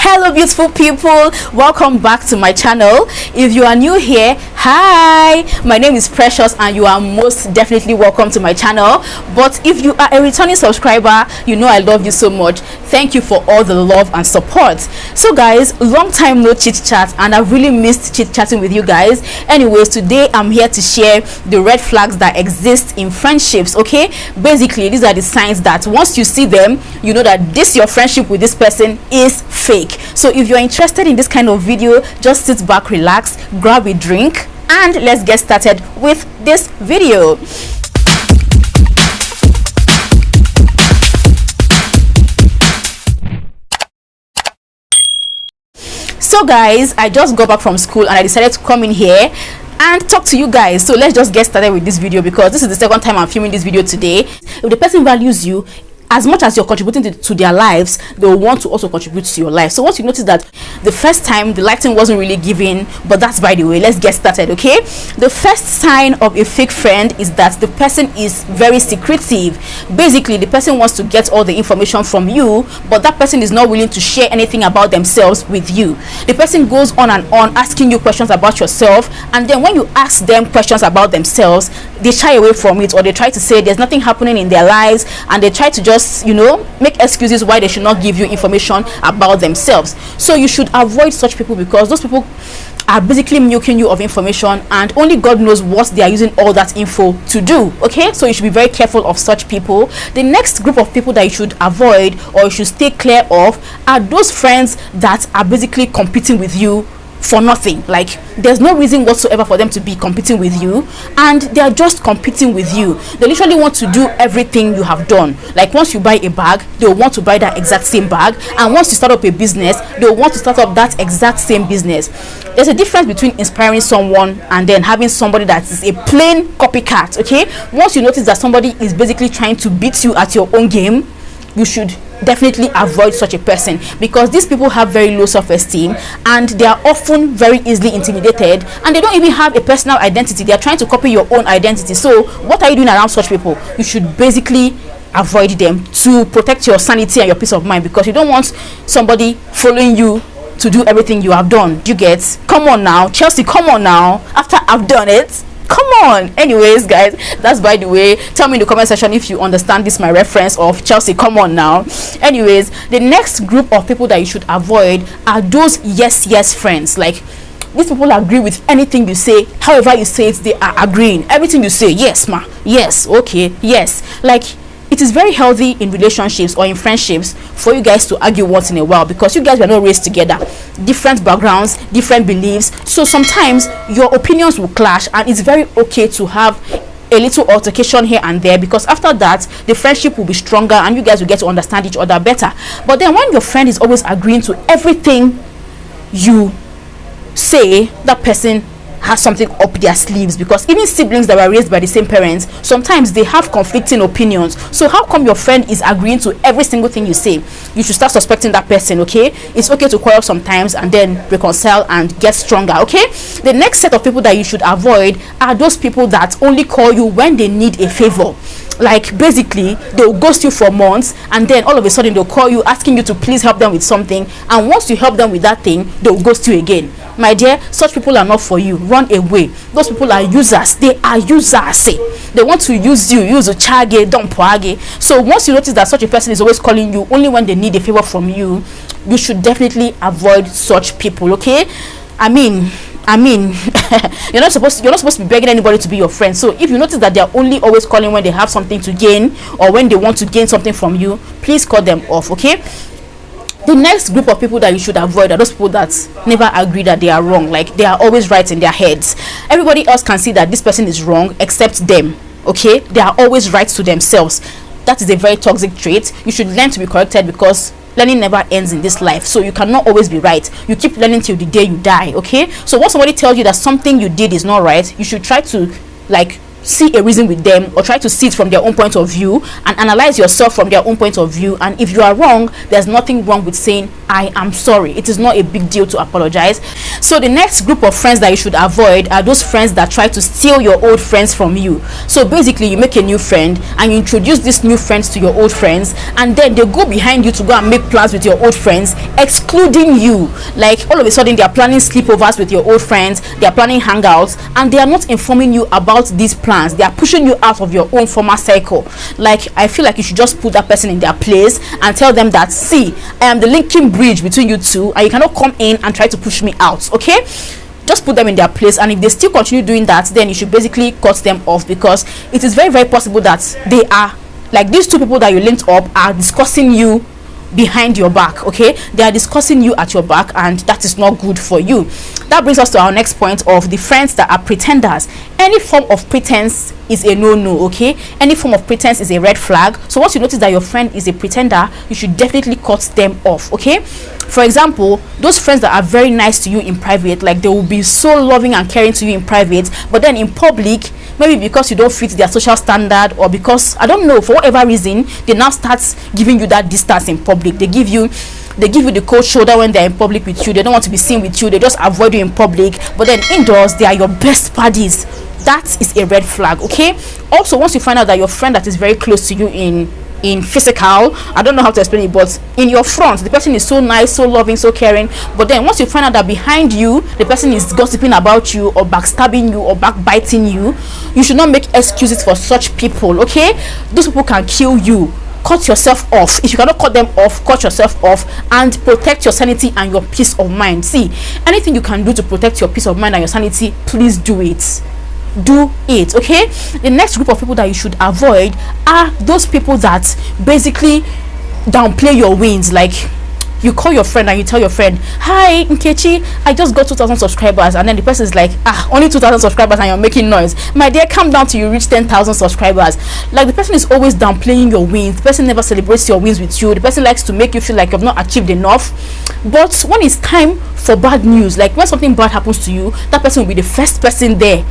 Hello beautiful people, welcome back to my channel. If you are new here, hi, my name is Precious and you are most definitely welcome to my channel. But if you are a returning subscriber, you know I love you so much. Thank you for all the love and support. So guys, long time no chit chat and I really missed chit chatting with you guys. Anyways, today I'm here to share the red flags that exist in friendships. Okay, basically these are the signs that once you see them, you know that your friendship with this person is fake. So if you're interested in this kind of video, just sit back, relax, grab a drink, and let's get started with this video. So guys, I just got back from school and I decided to come in here and talk to you guys. So let's just get started with this video because this is the second time I'm filming this video today. If the person values you as much as you're contributing to their lives, they will want to also contribute to your life. So once you notice that the first time the lighting wasn't really given, but that's by the way, let's get started. Okay, the first sign of a fake friend is that the person is very secretive. Basically, the person wants to get all the information from you, but that person is not willing to share anything about themselves with you. The person goes on and on asking you questions about yourself, and then when you ask them questions about themselves, they shy away from it, or they try to say there's nothing happening in their lives, and they try to just make excuses why they should not give you information about themselves. So you should avoid such people because those people are basically milking you of information, and only God knows what they are using all that info to do. Okay, so you should be very careful of such people. The next group of people that you should avoid or you should stay clear of are those friends that are basically competing with you for nothing. Like there's no reason whatsoever for them to be competing with you, and they are just competing with you. They literally want to do everything you have done. Like once you buy a bag, they'll want to buy that exact same bag, and once you start up a business, they'll want to start up that exact same business. There's a difference between inspiring someone and then having somebody that is a plain copycat. Okay, once you notice that somebody is basically trying to beat you at your own game, you should definitely avoid such a person because these people have very low self-esteem and they are often very easily intimidated, and they don't even have a personal identity. They are trying to copy your own identity. So what are you doing around such people? You should basically avoid them to protect your sanity and your peace of mind, because you don't want somebody following you to do everything you have done. You get? Come on now, Chelsea, come on now, after I've done it, come on. Anyways guys, that's by the way. Tell me in the comment section if you understand this my reference of Chelsea, come on now. Anyways, the next group of people that you should avoid are those yes friends. Like these people agree with anything you say. However you say it, they are agreeing. Everything you say, yes ma, yes, okay, yes. Like it is very healthy in relationships or in friendships for you guys to argue once in a while, because you guys were not raised together, different backgrounds, different beliefs. So sometimes your opinions will clash, and it's very okay to have a little altercation here and there, because after that the friendship will be stronger and you guys will get to understand each other better. But then when your friend is always agreeing to everything you say, that person has something up their sleeves, because even siblings that were raised by the same parents, sometimes they have conflicting opinions. So how come your friend is agreeing to every single thing you say? You should start suspecting that person. Okay, it's okay to quarrel sometimes and then reconcile and get stronger. Okay, the next set of people that you should avoid are those people that only call you when they need a favor. Like basically they'll ghost you for months, and then all of a sudden they'll call you asking you to please help them with something, and once you help them with that thing, they'll ghost you again. My dear, such people are not for you. Run away. Those people are users. They are users. They want to use you. Use a chage, don't poage. So once you notice that such a person is always calling you only when they need a favor from you, you should definitely avoid such people. Okay, I mean you're not supposed to be begging anybody to be your friend. So if you notice that they're only always calling when they have something to gain or when they want to gain something from you, please cut them off. Okay, the next group of people that you should avoid are those people that never agree that they are wrong. Like they are always right in their heads. Everybody else can see that this person is wrong except them. Okay, they are always right to themselves. That is a very toxic trait. You should learn to be corrected, because learning never ends in this life. So you cannot always be right. You keep learning till the day you die. Okay, so once somebody tells you that something you did is not right, you should try to like see a reason with them, or try to see it from their own point of view and analyze yourself from their own point of view. And if you are wrong, there's nothing wrong with saying I am sorry. It is not a big deal to apologize. So the next group of friends that you should avoid are those friends that try to steal your old friends from you. So basically, you make a new friend and you introduce these new friends to your old friends, and then they go behind you to go and make plans with your old friends, excluding you. Like all of a sudden they are planning sleepovers with your old friends, they are planning hangouts, and they are not informing you about these plans. They are pushing you out of your own former circle. Like, I feel like you should just put that person in their place and tell them that, see, I am the linking bridge between you two, and you cannot come in and try to push me out. Okay, just put them in their place, and if they still continue doing that, then you should basically cut them off, because it is very, very possible that they are, like, these two people that you linked up are discussing you behind your back. Okay, they are discussing you at your back, and that is not good for you. That brings us to our next point of the friends that are pretenders. Any form of pretense is a no-no. Okay, any form of pretense is a red flag. So once you notice that your friend is a pretender, you should definitely cut them off. Okay, for example, those friends that are very nice to you in private, like they will be so loving and caring to you in private, but then in public, maybe because you don't fit their social standard, or because, I don't know, for whatever reason, they now start giving you that distance in public. They give you the cold shoulder when they're in public with you. They don't want to be seen with you. They just avoid you in public, but then indoors they are your best buddies. That is a red flag. Okay, also, once you find out that your friend that is very close to you in physical, I don't know how to explain it, but in your front the person is so nice, so loving, so caring, but then once you find out that behind you the person is gossiping about you, or backstabbing you, or backbiting you, you should not make excuses for such people. Okay, those people can kill you. Cut yourself off. If you cannot cut them off, cut yourself off, and protect your sanity and your peace of mind. See, anything you can do to protect your peace of mind and your sanity, please do it. Do it. Okay, the next group of people that you should avoid are those people that basically downplay your wins. Like, you call your friend and you tell your friend, hi Nkechi, I just got 2,000 subscribers, and then the person is like, only 2,000 subscribers and you're making noise. My dear, calm down till you reach 10,000 subscribers. Like, the person is always downplaying your wins. The person never celebrates your wins with you. The person likes to make you feel like you've not achieved enough. But when it's time for bad news, like when something bad happens to you, that person will be the first person there.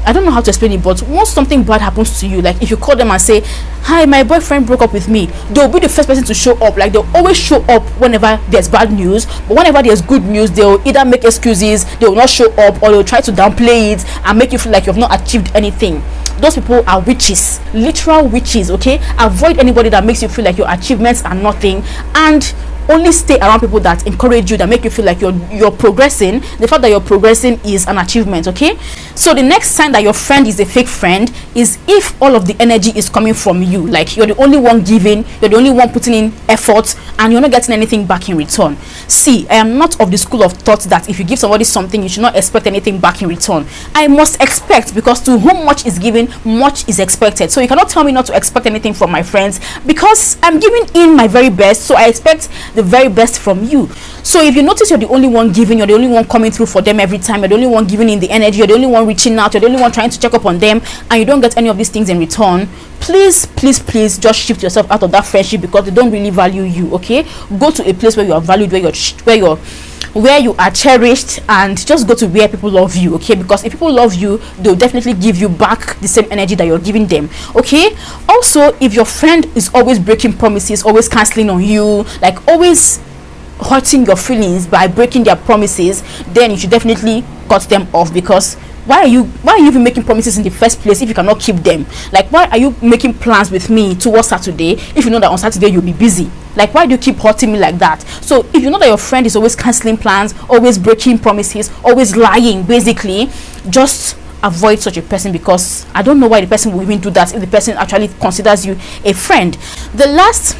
I don't know how to explain it, but once something bad happens to you, like if you call them and say, hi, my boyfriend broke up with me, they'll be the first person to show up. Like, they'll always show up whenever there's bad news, but whenever there's good news, they'll either make excuses, they will not show up, or they'll try to downplay it and make you feel like you've not achieved anything. Those people are witches, literal witches. Okay, avoid anybody that makes you feel like your achievements are nothing, and only stay around people that encourage you, that make you feel like you're progressing. The fact that you're progressing is an achievement. Okay, so the next sign that your friend is a fake friend is if all of the energy is coming from you. Like, you're the only one giving, you're the only one putting in effort, and you're not getting anything back in return. See, I am not of the school of thought that if you give somebody something, you should not expect anything back in return. I must expect, because to whom much is given, much is expected. So you cannot tell me not to expect anything from my friends, because I'm giving in my very best, so I expect the very best from you. So if you notice you're the only one giving, you're the only one coming through for them every time, you're the only one giving in the energy, you're the only one reaching out, you're the only one trying to check up on them, and you don't get any of these things in return, please just shift yourself out of that friendship, because they don't really value you. Okay, go to a place where you are valued, where you are cherished, and just go to where people love you. Okay, because if people love you, they'll definitely give you back the same energy that you're giving them. Okay, also, if your friend is always breaking promises, always canceling on you, like always hurting your feelings by breaking their promises, then you should definitely cut them off. Because why are you even making promises in the first place if you cannot keep them? Like, why are you making plans with me towards Saturday if you know that on Saturday you'll be busy? Like, why do you keep hurting me like that? So if you know that your friend is always canceling plans, always breaking promises, always lying, basically, just avoid such a person, because I don't know why the person will even do that if the person actually considers you a friend. The last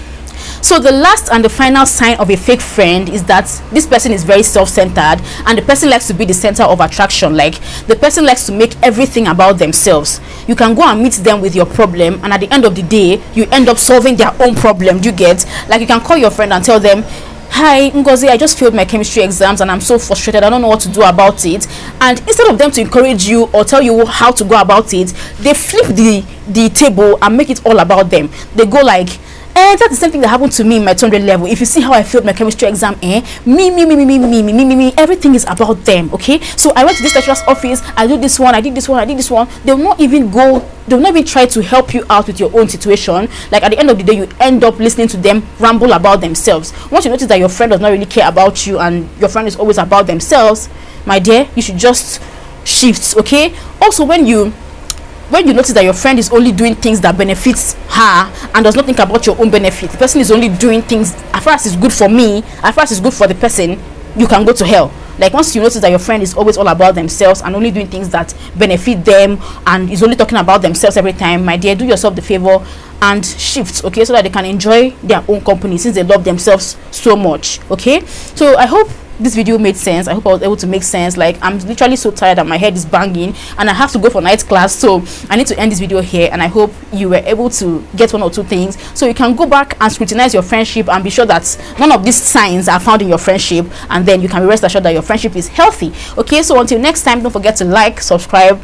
and the final sign of a fake friend is that this person is very self-centered, and the person likes to be the center of attraction. Like, the person likes to make everything about themselves. You can go and meet them with your problem, and at the end of the day you end up solving their own problem. Do you get? Like, you can call your friend and tell them, hi Ngozi, I just failed my chemistry exams and I'm so frustrated, I don't know what to do about it. And instead of them to encourage you or tell you how to go about it, they flip the table and make it all about them. They go like, And that's the same thing that happened to me in my 200 level. If you see how I failed my chemistry exam, me, everything is about them. Okay, so I went to this lecturer's office, I did this one, I did this one. They'll not even try to help you out with your own situation. Like, at the end of the day, you end up listening to them ramble about themselves. Once you notice that your friend does not really care about you and your friend is always about themselves, my dear, you should just shift. Okay, also when you notice that your friend is only doing things that benefits her and does not think about your own benefit, the person is only doing things as far as it's good for me, as far as it's good for the person, you can go to hell. Like, once you notice that your friend is always all about themselves and only doing things that benefit them and is only talking about themselves every time, my dear, do yourself the favor and shift, okay, so that they can enjoy their own company, since they love themselves so much. Okay, so I hope this video made sense. I hope I was able to make sense. Like, I'm literally so tired that my head is banging and I have to go for night class, so I need to end this video here. And I hope you were able to get one or two things so you can go back and scrutinize your friendship and be sure that none of these signs are found in your friendship, and then you can be rest assured that your friendship is healthy. Okay, so until next time, don't forget to like, subscribe,